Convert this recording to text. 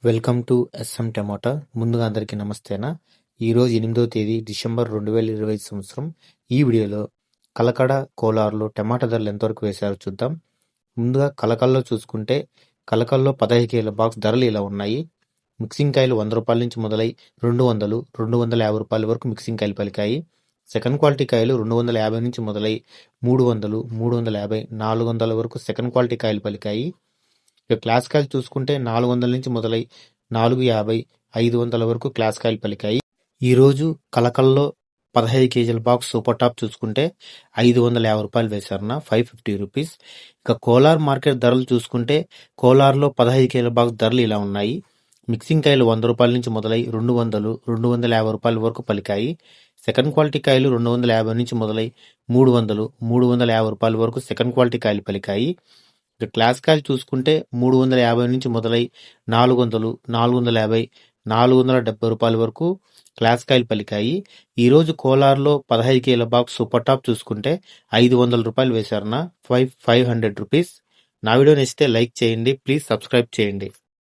Welcome to S M tomato. ముందుగా అందరికీ నమస్తేనా. ఈరోజు 8వ తేదీ డిసెంబర్ 2025 సంవత్సరం. ఈ వీడియోలో కలకడ, కోలార్లో టమాటా ధరలు ఎంతవరకు వేశారో చూద్దాం. ముందుగా కలకల్లో చూసుకుంటే కలకల్లో 15 కేల బాక్స్ ధరలు ఇలా ఉన్నాయి. మిక్సింగ్ కాయలు 100 రూపాయల నుంచి మొదలై 200, 250 రూపాయల వరకు మిక్సింగ్ కాయలు పలికాయి. సెకండ్ క్వాలిటీ కాయలు 250 నుంచి మొదలై 300, 350, 400 వరకు సెకండ్ క్వాలిటీ కాయలు పలికాయి. ఇక క్లాస్ కాయలు చూసుకుంటే 400 నుంచి మొదలై 450, 500 వరకు క్లాస్ కాయలు పలికాయి. ఈరోజు కలకల్లో 15 కేజీల బాక్స్ సూపర్ టాప్ చూసుకుంటే 550 రూపాయలు వేశారన్న 550 రూపీస్. ఇక కోలార్ మార్కెట్ ధరలు చూసుకుంటే కోలార్లో 15 కేజీల బాక్స్ ధరలు ఇలా ఉన్నాయి. మిక్సింగ్ కాయలు 100 రూపాయల నుంచి మొదలై 200, 250 రూపాయల వరకు పలికాయి. సెకండ్ క్వాలిటీ కాయలు 250 నుంచి మొదలై 300, 350 రూపాయల వరకు సెకండ్ క్వాలిటీ కాయలు పలికాయి. ఇక క్లాస్ కాయలు చూసుకుంటే 350 నుంచి మొదలై 400, 450, 470 రూపాయల వరకు క్లాస్ కాయలు పలికాయి. ఈరోజు కోలార్లో 15 కేల బాక్స్ సూపర్ టాప్ చూసుకుంటే 500 రూపాయలు వేశారన్న 500 రూపీస్. నా వీడియో నచ్చితే లైక్ చేయండి, ప్లీజ్ సబ్స్క్రైబ్ చేయండి.